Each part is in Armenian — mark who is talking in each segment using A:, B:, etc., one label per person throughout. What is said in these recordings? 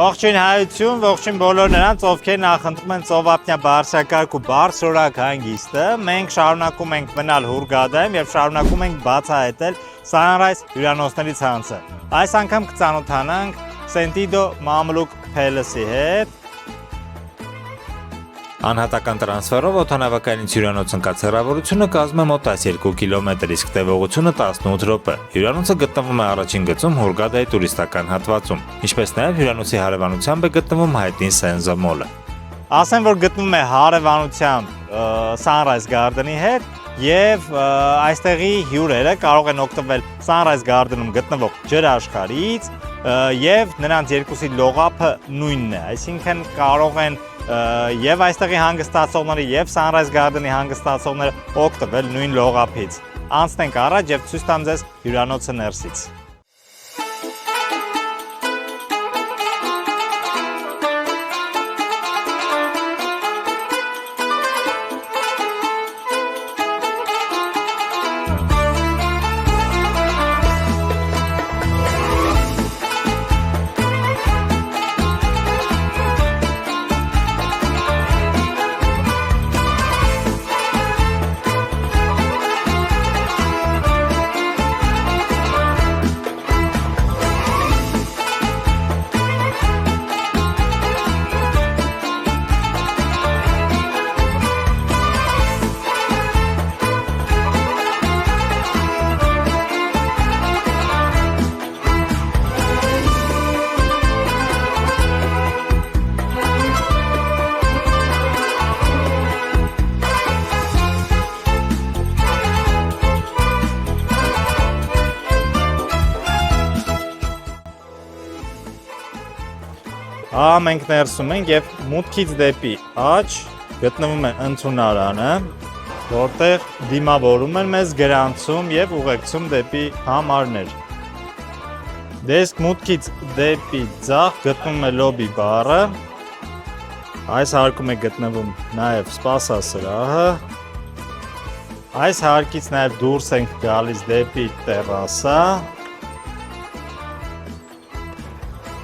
A: Ողջույն հայություն, ողջույն բոլոր նրանց, ովքեր նախընտրում են ծովափնյա բարձրակարգ ու բարձրորակ հանգիստը։ Մենք շարունակում ենք մնալ Հուրգադայում եւ շարունակում ենք բացահայտել Sunrise հյուրանոցների ցանցը։ Այս անգամ կծանոթանանք Sentido Mamluk Palace-ի հետ։ Անհատական տրանսֆերով օդանավակայանի հյուրանոց ընկած հեռավորությունը կազմում է մոտ 12 կիլոմետր, իսկ տևողությունը 18 րոպե։ Հյուրանոցը գտնվում է առաջին գծում Հուրգադայի տուրիստական հատվածում, ինչպես նաև հյուրանոցի հարևանությամբ է գտնվում հայտնի Senza Mall-ը։ Ասեմ, որ գտնվում է հարևանությամբ Sunrise Garden-ի հետ եւ այստեղի հյուրերը կարող են օգտվել Sunrise Garden-ում գտնվող ջրաշխարհից եւ նրանց երկուսի լողափը նույնն է, այսինքն կարող են եւ այստեղի հանգստացողները եւ Sunrise Garden-ի հանգստացողները օգտվել նույն լողափից։ Անցնենք առաջ եւ ցույց տամ ձեզ հյուրանոցը ներսից։ Մենք ներսում ենք եւ մուտքից դեպի աջ գտնվում է ընդունարանը, որտեղ դիմավորում են մեզ գրանցում եւ ուղեկցում դեպի համարներ։ Դեսկ մուտքից դեպի ձախ գտնվում է լոբի բարը։ Այս հարկում է գտնվում նաեւ սպասասրահը։ Այս հարկից նաեւ դուրս ենք գալիս դեպի տերասա։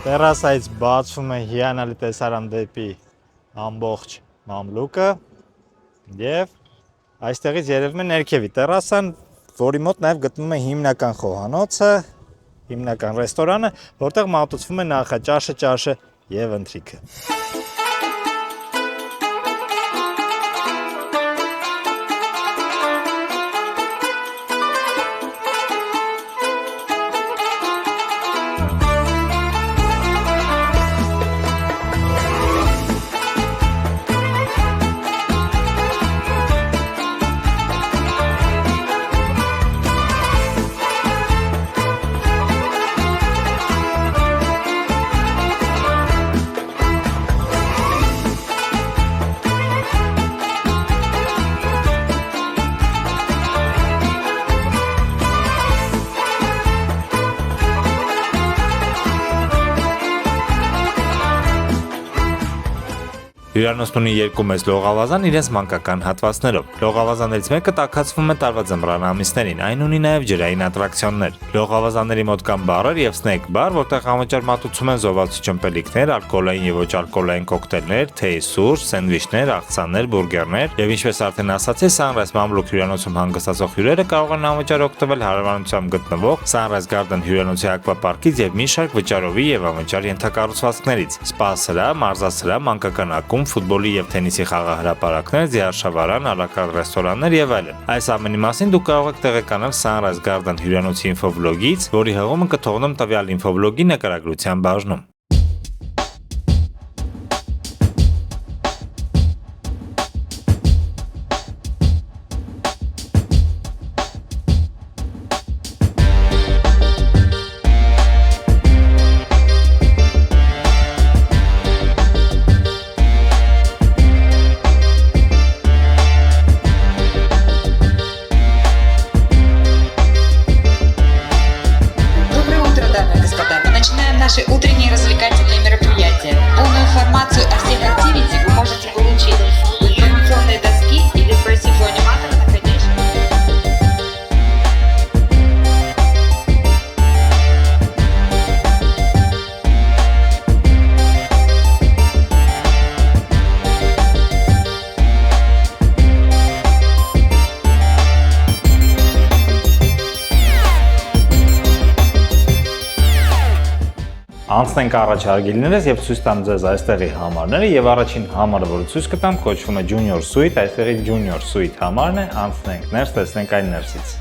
A: Տերասայից բացվում է հիանալի տեսարան դեպի ամբողջ մամլուկը եւ այստեղից երևում է ներքևի տերասան, որի մոտ նաեւ գտնվում է հիմնական խոհանոցը, հիմնական ռեստորանը, որտեղ մատուցվում է նախաճաշը, ճաշը եւ ընթրիքը։ Հյուրանոցն ունի երկու մեծ լողավազան իրենց մանկական հատվածներով։ Լողավազաններից մեկը տաքացվում է տարվա ձմռան ամիսներին, այն ունի նաև ջրային ատրակցիոններ։ Լողավազանների մոտ կան բարեր եւ սնեք բար, որտեղ անվճար մատուցում են զովացի ճմպելիքներ, ալկոհոլային եւ ոչ ալկոհոլային կոկտեյլներ, թեյ, սուրճ, սենդվիչներ, աղցաններ, բուրգերներ եւ ինչպես արդեն ասացի, Sunrise Mamluk հյուրանոցում հանգստացող հյուրերը կարող են անվճար օգտվել հարևանությամբ գտնվող Sunrise Garden հյուրանոցի ակվապարկից եւ մի շարք վճարովի եւ անվճար ենթակառուցվածքներից։ Սպա սրահ, մարզասրահ, մանկական ակումբ, ֆուտբոլի եւ թենիսի խաղահրապարակներ, զիարշավարան, ալակարտ ռեստորաններ եւ այլն։ Այս ամենի մասին դուք կարող եք տեղեկանալ Sunrise Garden հյուրանոցի ինֆովլոգից, որի հղումը կթողնեմ տվյալ ինֆովլոգի նկարագրության բաժնում։
B: Наши утренние развлечения.
A: Անցնենք առաջ հարգելիներս եւ ցույց տամ ձեզ այստեղի համարները եւ առաջին համարը, որը ցույց կտամ, կոչվում է Junior Suite, այստեղի Junior Suite համարն է, անցնենք ներս, տեսնենք այն ներսից։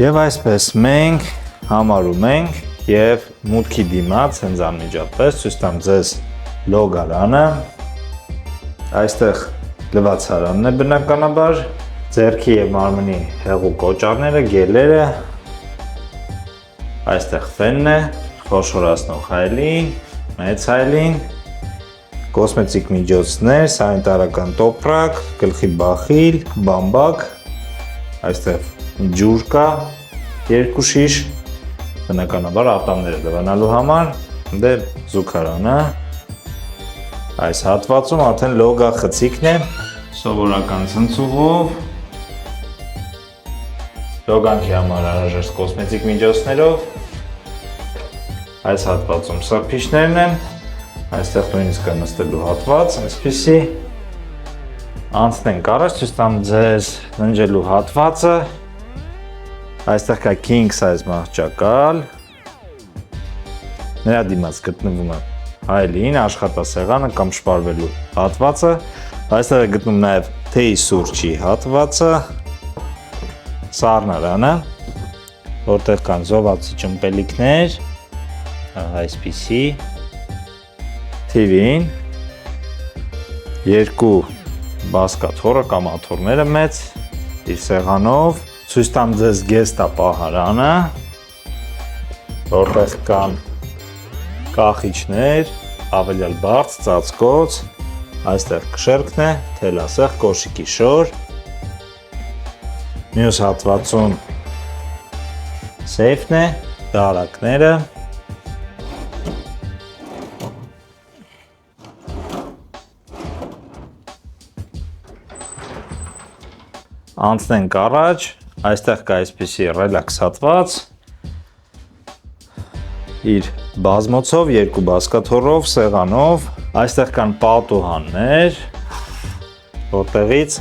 A: Եվ այսպես մենք համարում ենք եւ մուտքի դիմաց հենց անմիջապես ցույց տամ ձեզ լոգարանը։ Այստեղ լվացարանն է բնականաբար, ձեռքի եւ մարմնի հեղուկ կոճառները, գելերը, այստեղ ֆենն է, խոշորացնող հայելին, մեծ հայելին, կոսմետիկ միջոցներ, սանիտարական տոպրակ, գլխի բախիլ, բամբակ, այստեղ ջուր կա, երկու շիշ, բնականաբար ատամները լվանալու համար, դե զուգարանը, այս հատվածում արդեն լոգա խցիկն է, սովորական ցնցուղով, լոգանքի համար անհրաժեշտ կոսմետիկ միջոցներով, այս հատվածում սրբիչներն են, այստեղ նույնիսկ կա նստելու հատված, այսպիսի, անցնենք առաջ, ցույց տամ ձեզ ննջելու հատվածը, այստեղ կա king size մահճակալ, նրա դիմաց գտնվում է հայելին, աշխատասեղանը կամ շպարվելու հատվածը, այստեղ է գտնում նաև թեյի սուրճի հատվածը, սառնարանը, որտեղ կան զովացի ճմպելիքներ, այսպիսի, TV-ին, երկու բասկաթոռը կամ աթոռները մեծ, իր սեղանով, ցույց տամ ձեզ գեստապահարանը, որտեղ կան կախիչներ, ավելյալ բարձ, ծածկոց, այստեղ կշերքն է, թելասեղ, կոշիկի շոր, մյուս հատվածում սեյֆն է, դարակները, անցնենք առաջ, այստեղ կա այսպիսի ռելաքս հատված, իր բազմոցով, երկու բասկաթոռով, սեղանով, այստեղ կան պատուհաններ, որտեղից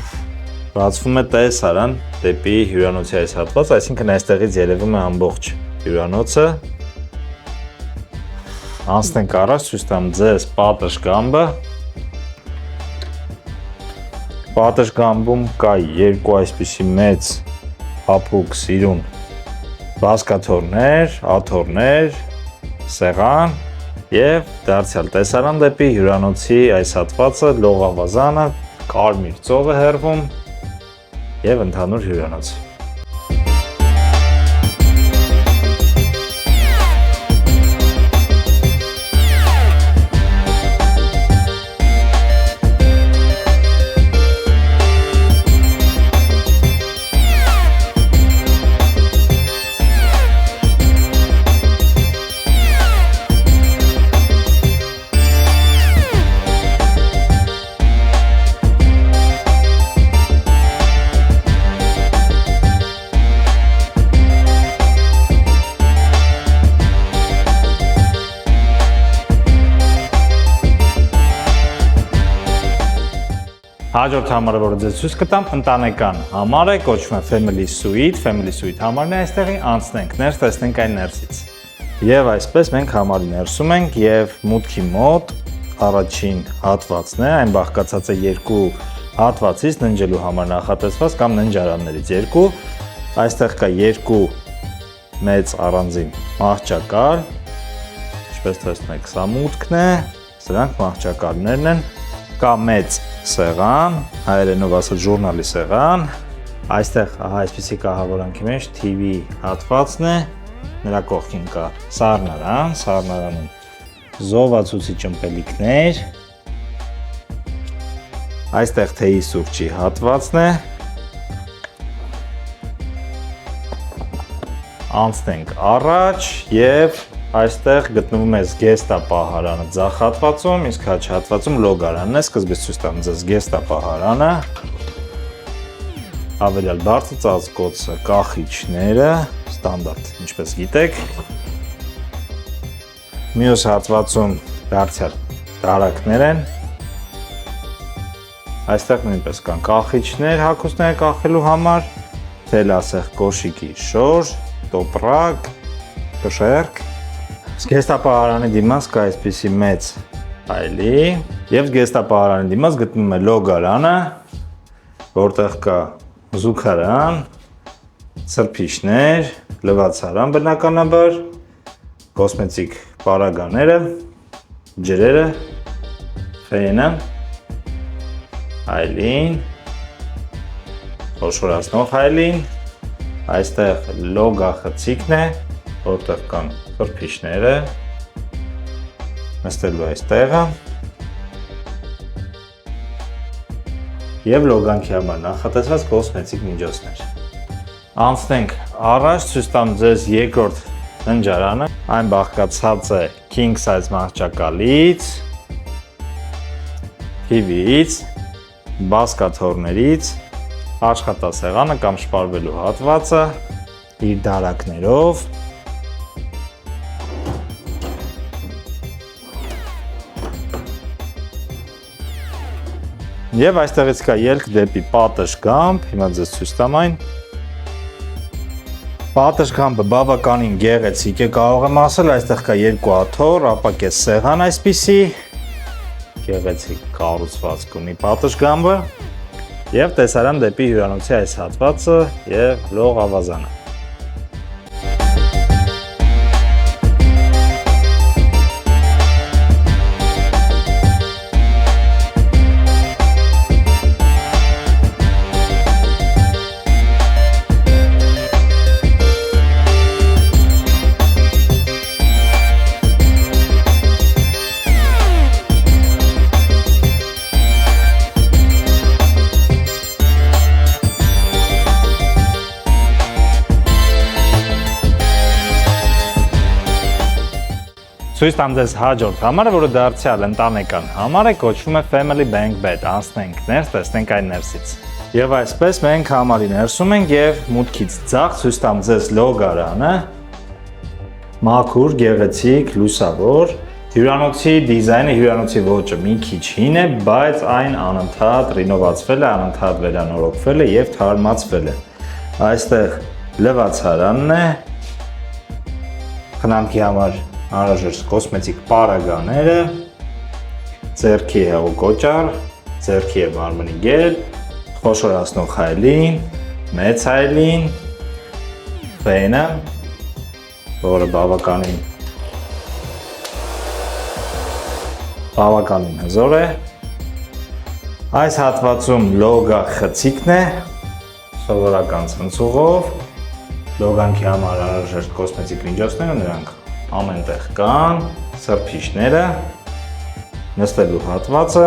A: բացվում է տեսարան դեպի հյուրանոցի այս հատված, այսինքն այստեղից երևում է ամբողջ հյուրանոցը, անցնենք առաջ, ցույց տամ ձեզ պատշգամբը, պատշգամբում կա երկու այսպիսի մեծ հապուկ սիրուն բասկաթոռներ, աթոռներ, սեղան եւ դարձյալ տեսարան դեպի հյուրանոցի այս հատվածը, լողավազանը, կարմիր ծով է հեռվում եւ ընդհանուր հյուրանոց։ Հաջորդ համարը, որը ձեզ ցույց կտամ, ընտանեկան համար է, կոչվում է Family Suite համարն է այստեղի, անցնենք ներս, տեսնենք այն ներսից։ Եվ այսպես մենք համարի ներսում ենք եւ մուտքի մոտ առաջին հատվածն է, այն բաղկացած է երկու հատվածից, ննջելու համար նախատեսված կամ ննջարաններից երկու, այստեղ կա երկու մեծ առանձին մահճակալ, ինչպես տեսնեք, սա մուտքն է, սրանք մահճակալներն են, կա մեծ սեղան, հայերենով ասած ժուրնալի սեղան, այստեղ այսպիսի կահավորանքի մեջ TV հատվածն է, նրա կողքին կա սառնարան, սառնարանում զովացուցի ճմպելիքներ, այստեղ թեյի սուրճի հատվածն է, անցնենք առաջ եւ այստեղ գտնվում է զգեստապահարանը ձախ հատվածում, իսկ հաչ հատվածում լոգարանն է, սկզբից ցույց տամ ձեզ զգեստապահարանը, ավելյալ բարձր ծածկոցը, կախիչները, ստանդարտ, ինչպես գիտեք, մյուս հատվածում դարձյալ դարակներ են, այստեղ նույնպես կան կախիչներ հագուստները կախելու համար, թելասեղ կոշիկի շոր, տոպրակ, կշերք, Զգեստապահարանի դիմաց կա այսպիսի մեծ այլի եւ զգեստապահարանի դիմաց գտնվում է լոգարանը, որտեղ կա զուգարան, սրբիչներ, լվացարան բնականաբար, կոսմետիկ պարագաները, ջրերը, ֆենը, այլին, խոշորացնող այլին, այստեղ լոգա խցիկն է, որտեղ կան սրբիչները, նստելու այստեղը և լոգանքի համար նախատեսված կոսմետիկ միջոցներ։ Անցնենք առաջ, ցույց տամ ձեզ երկրորդ ննջարանը, այն բաղկացած է king size մահճակալից, TV-ից, բազկաթոռներից, աշխատասեղանը կամ շպարվելու հատվածը իր դարակներով, և այստեղից կա ելք դեպի պատշգամբ, հիմա ձեզ ցույց տամ այն։ Պատշգամբը բավականին գեղեցիկ է, կարող եմ ասել, այստեղ կա երկու աթոռ, ապակես սեղան այսպիսի, գեղեցիկ կառուցվածք ունի պատշգամբը, և տեսարան դեպի հյուրանոցի այս հատվածը և լող ավազանը։ Ցույց տամ ձեզ հաջորդ համարը, որը դարձյալ ընտանեկան համար է, կոչվում է Family Bank Bed, անցնենք ներս, տեսնենք այն ներսից։ Եվ այսպես մենք համարի ներսում ենք և մուտքից ձախ ցույց տամ ձեզ լոգարանը, մաքուր, գեղեցիկ, լուսավոր, հյուրանոցի դիզայնը, հյուրանոցի ոճը մի քիչ հին է, բայց այն անընդհատ ռինովացվել է, անընդհատ վերանորոգվել է և թարմացվել է։ Այստեղ լվացարանն է, խնամքի համար անհրաժեշտ կոսմետիկ պարագաները, ձեռքի հեղուկոճառ, ձեռքի և մարմնի գել, խոշորացնող այլին, մեծ այլին, ֆենը, որը բավականին հզոր է։ Այս հատվածում լոգա խցիկն է, սովորական ցնցուղով, լոգանքի համար անհրաժեշտ կոսմետիկ միջոցները նրանք ամենտեղ կան, սրբիչները, նստելու հատվածը,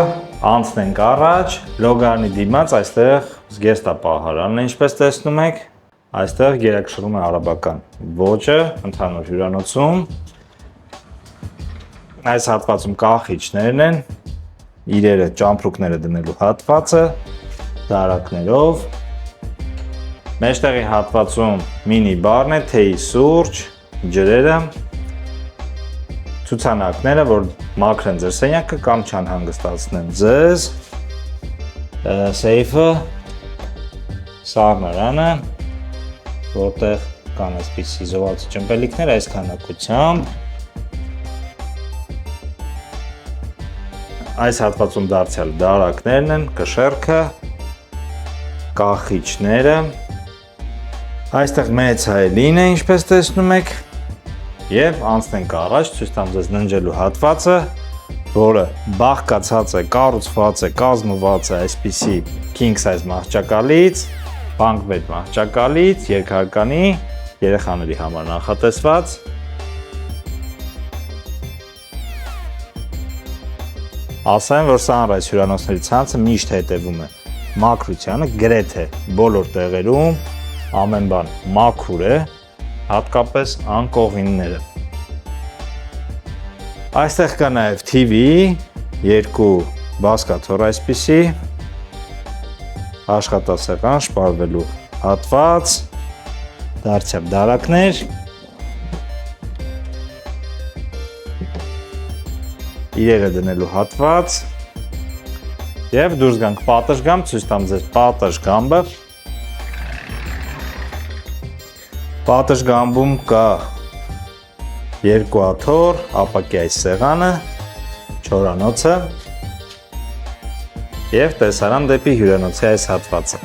A: անցնենք առաջ, լոգարանի դիմաց այստեղ զգեստապահարանն է, ինչպես տեսնում եք, այստեղ գերակշռում է արաբական ոճը, ընդհանուր հյուրանոցում, այս հատվածում կախիչներն են, իրերը, ճամպրուկները դնելու հատվածը, դարակներով, մեջտեղի հատվածում մինի բարն է, թեյի սուրճ, ջրերը, ցուցանակները, որ մաքրեն ձեր սենյակը կամ չանհանգստացնեն ձեզ, սեյֆը, սառնարանը, որտեղ կան այսպիսի զոհացի ճմպելիքներ այս քանակությամբ, այս հատվածում դարձյալ դարակներն են, կշեռքը, կախիչները, այստեղ մեծ այլին է, ինչպես տեսնում եք, և անցնենք առաջ, ցույց տամ ձեզ ննջելու հատվածը, որը բաղկացած է, կառուցված է, կազմված է այսպիսի king size մահճակալից, bunk bed մահճակալից, երկհարկանի, երեխաների համար նախատեսված։ Ասեմ, որ Sunrise հյուրանոցների ցանցը միշտ հետևում է մաքրությանը, գրեթե բոլոր տեղերում, ամեն բան մաքուր է, հատկապես անկողինները։ Այստեղ կա նաև TV, երկու բազկաթոռ այսպիսի, աշխատասեղան, շպարվելու հատված, դարձյալ դարակներ, իրերը դնելու հատված և դուրս գանք պատշգամբ, ցույց տամ ձեզ պատշգամբը։ Պատշգամբում կա 2 աթոռ, ապակի այս սեղանը, չորանոցը և տեսարան դեպի հյուրանոցի այս հատվածը։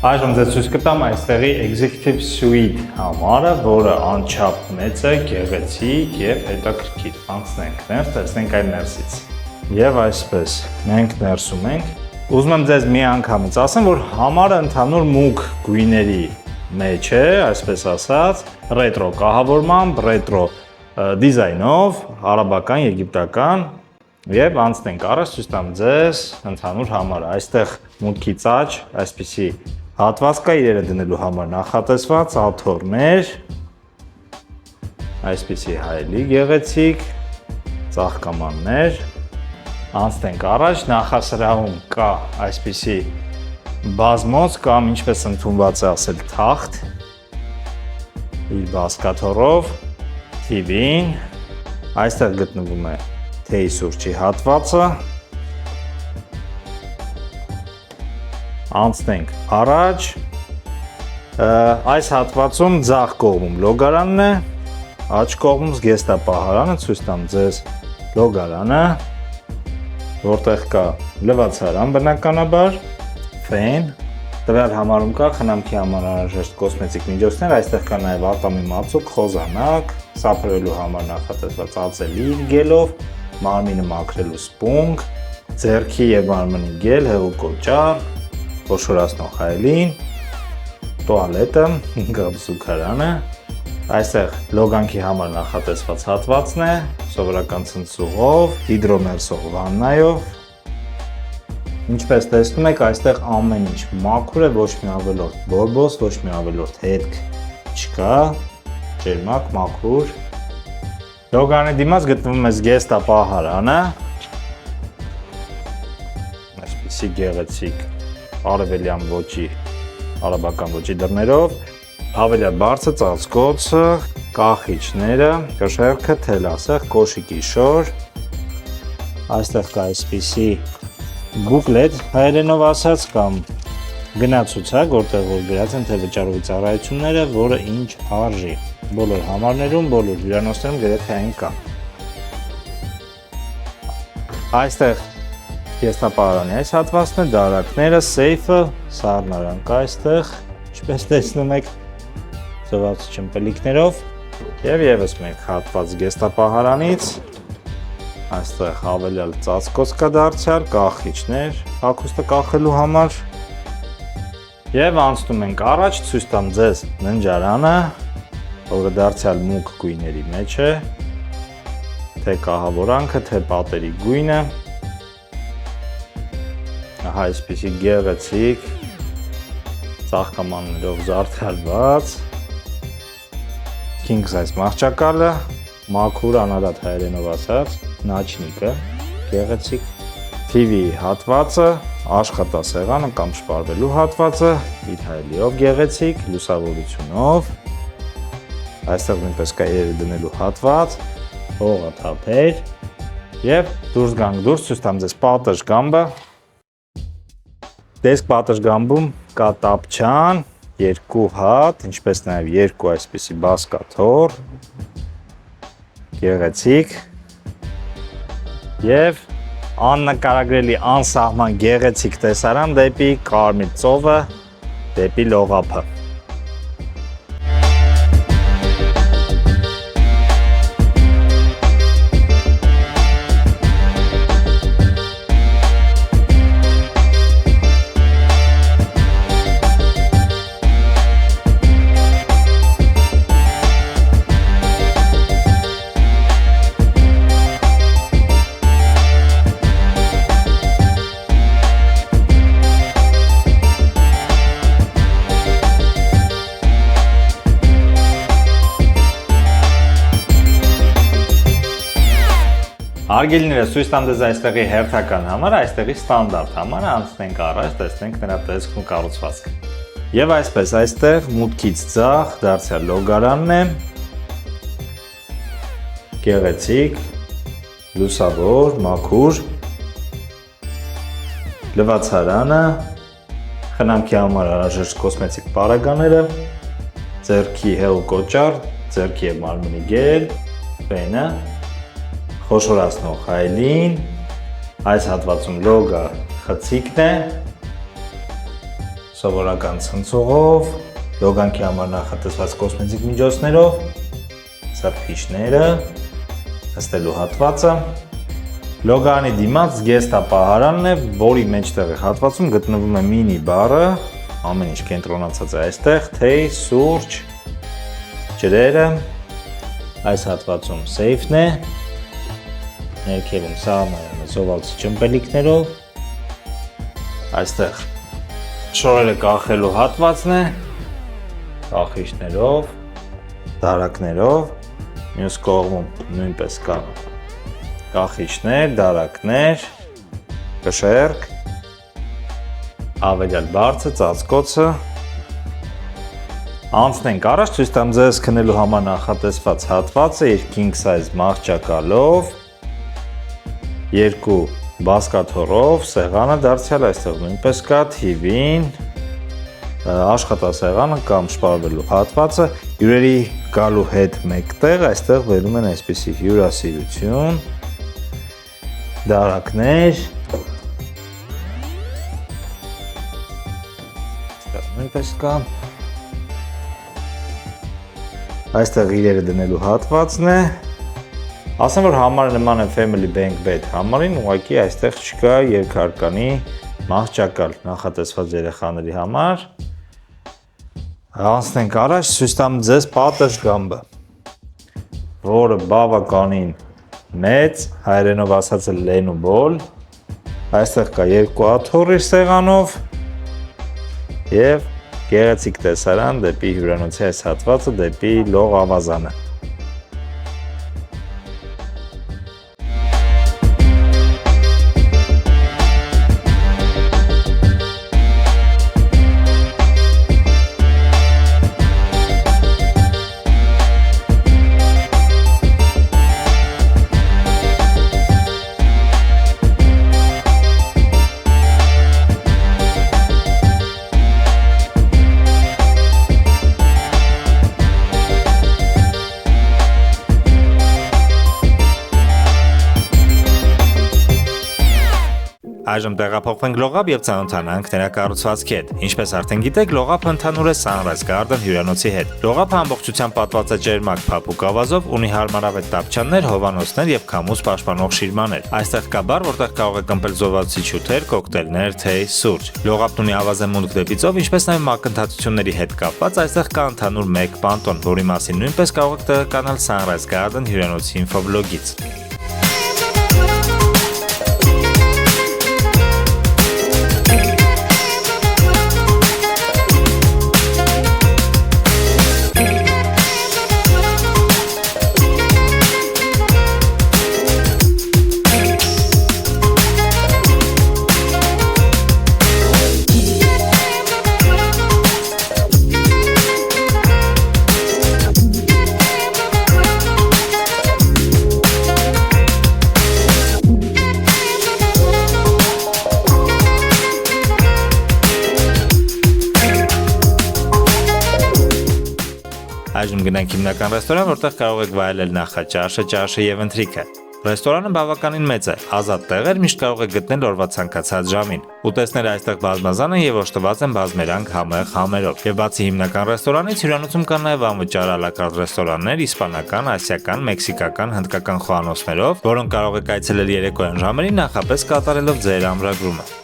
A: Այժմ ձեզ ցույց կտամ այստեղի Executive Suite համարը, որը անչափ մեծ է, գեղեցիկ և հետաքրքիր։ Անցնենք ներս, տեսնենք այն ներսից։ Եվ այսպես, մենք ներսում ենք։ Ուզում եմ ձեզ մի անգամից ասեմ, որ համարը ընդհանուր մուգ գույների մեջ է, այսպես ասած, ռետրո կահավորմամբ, ռետրո դիզայնով, արաբական, եգիպտական, և անցնենք առաջ ցույց տամ ձեզ ընդհանուր համարը։ Այստեղ մուտքից աջ, այսպիսի հատված կա իրերը դնելու համար նախատեսված, աթոռներ, այսպիսի հայելի գեղեցիկ, ծաղկամաններ, անցնենք առաջ, նախասրահում կա այսպիսի բազմոց կամ ինչպես ընդունված է ասել թախտ, իր բազկաթոռով, TV-ին, այստեղ գտնվում է թեյի սուրճի հատվածը, անցնենք առաջ, այս հատվածում ձախ կողմում լոգարանն է, աջ կողմում զգեստապահարանը, ցույց տամ ձեզ լոգարանը, որտեղ կա լվացարան բնականաբար, ֆեն, տվյալ համարում կա խնամքի համար անհրաժեշտ կոսմետիկ միջոցներ, այստեղ կա նաև ատամի մածուկ, խոզանակ, սափրելու համար նախատեսված ածելի գելով, մարմինը մաքրելու սպունգ, ձեռքի և մարմնի գել, հեղուկոճառ, խոշորացնող հայելին, տուալետը, գաբսուքարանը, այստեղ լոգանքի համար նախատեսված հատվածն է, սովորական ցնցուղով, հիդրոմերսող վաննայով, ինչպես տեսնում եք, այստեղ ամեն ինչ մաքուր է, ոչ մի ավելորդ բորբոս, ոչ մի ավելորդ հետք չկա, ջերմակ, մաքուր։ Լոգանի դիմաց գտնվում է զգեստապահարանը, այսպիսի գեղեցիկ արևելյան ոճի, արաբական ոճի դռներով, հավելյալ բարձր ծածկոցը, կախիչները, կշեռքը, թելասեղ, կոշիկի շոր, այստեղ կա այսպիսի բուկլետ, հայերենով ասած կամ գնացուցակ, որտեղ որ գրած են թե վճարովի ծառայությունները, որը ինչ արժի, բոլոր համարներում, բոլոր հյուրանոցներում գրեթե այն կա։ Այստեղ Զգեստապահարանի այս հատվածն է, դարակները, սեյֆը, սառնարան կա այստեղ, ինչպես տեսնում եք, ծոված չմպելիքներով և ևս մեկ հատված զգեստապահարանից, այստեղ հավելյալ ծածկոց կա դարձյալ, կախիչներ հագուստը կախելու համար և անցնում ենք առաջ, ցույց տամ ձեզ ննջարանը, որը դարձյալ մուգ գույների մեջ է, թե կահավորանքը, թե պատերի գույնը, ահա այսպիսի գեղեցիկ, ծաղկամաններով զարդարված, king size մահճակալը, մաքուր անարատ հայերենով ասած, նաչնիկը, գեղեցիկ, TV հատվածը, աշխատասեղանը կամ շպարվելու հատվածը, իր հայելիով գեղեցիկ, լուսավորությունով, այստեղ նույնպես կա իրերը դնելու հատված, հողաթափեր և դուրս գանք դուրս, ցույց տամ ձեզ պատշգամբը, դեսկ պատշգամբում կա տապչան, 2 հատ, ինչպես նաև 2 այսպիսի բազկաթոռ, գեղեցիկ և աննկարագրելի անսահման գեղեցիկ տեսարան դեպի Կարմիր ծովը, դեպի լողափը։ Հարգելիներս, ցույց տամ ձեզ այստեղի հերթական համարը, այստեղի ստանդարտ համարը, անցնենք առաջ, տեսնենք նրա տեսքն ու կառուցվածքը։ Եվ այսպես, այստեղ մուտքից ձախ դարձյալ լոգարանն է, գեղեցիկ, լուսավոր, մաքուր, լվացարանը, խնամքի համար անհրաժեշտ կոսմետիկ պարագաները, ձեռքի հեղու կոճար, ձեռքի և մարմնի գել, ֆենը, խոշորացնող հայելին, այս հատվածում լոգա խցիկն է, սովորական ցնցողով, լոգանքի համար նախատեսված կոսմետիկ միջոցներով, սրբիչները, նստելու հատվածը, լոգարանի դիմաց զգեստապահարանն է, որի մեջտեղի հատվածում գտնվում է մինի բարը, ամեն ինչ կենտրոնացած է այստեղ, թեյ, սուրճ, ջրերը, այս հատվածում սեյֆն է, ներքևում սահմանում է սովալցի ճմպելիքներով, այստեղ շորերը կախելու հատվածն է, կախիչներով, դարակներով, մյուս կողմում նույնպես կա կախիչներ, դարակներ, կշեռք, ավերյալ բարձը, ծածկոցը, անցնենք առաջ, ցույց տամ ձեզ քնելու համար նախատեսված հատվածը, king size մահճակալով, երկու բազկաթոռով, սեղանը դարձյալ այստեղ նույնպես կա, TV-ն, աշխատասեղանը կամ շպարվելու հատվածը, հյուրերի գալու հետ մեկտեղ այստեղ վերում են այսպիսի հյուրասիրություն, դարակներ, այստեղ նույնպես կա, այստեղ իրերը դնելու հատվածն է, ասեմ, որ համարը նման է Family Bank Bed համարին, ուղղակի այստեղ չկա երկհարկանի մահճակալ նախատեսված երեխաների համար։ Անցնենք առաջ, ցույց տամ ձեզ պատշգամբը, որը բավականին մեծ, հայերենով ասած է լենուբոլ, այստեղ կա երկու աթոռ իր սեղանով և գեղեցիկ տեսարան դեպի հյուրանոցի այս հատվածը, դեպի լող ավազանը։ Այժմ տեղափոխվենք լողափ և ծանոթանանք նրա կառուցվածքի հետ։ Ինչպես արդեն գիտեք, լողափը ընդհանուր է Sunrise Garden հյուրանոցի հետ։ Լողափը ամբողջությամբ պատված է ջերմակ փափուկ ավազով, ունի հարմարավետ տապչաններ, հովանոցներ և քամուց պաշտպանող շիրմաներ։ Այստեղ կա բար, որտեղ կարող եք ըմպել զովացուցիչ հյութեր, կոկտեյլներ, թեյ, սուրճ։ Լողափն ունի ավազե մուտք դեպի ծով, ինչպես նաև մակընթացությունների հետ կապված այստեղ կա ընդհանուր մեկ պանտոն, որի մասին նույնպես կարող եք տեղեկանալ Sunrise Garden հյուրանոցի ինֆոբլոգից։ Այժմ գնանք հիմնական ռեստորան, որտեղ կարող եք վայելել նախաճաշը, ճաշը և ընթրիքը։ Ռեստորանը բավականին մեծ է, ազատ տեղեր միշտ կարող եք գտնել օրվա ցանկացած ժամին։ Ուտեստները այստեղ բազմազան են և օժտված են բազմերանգ համեղ համերով։ Եվ բացի հիմնական ռեստորանից, հյուրանոցում կան նաև անվճար ալակարտ ռեստորաններ իսպանական, ասիական, մեքսիկական, հնդկական խոհանոցներով, որոնք կարող եք այցելել երեկոյան ժամերին նախապես կատարելով ձեր ամրագրումը։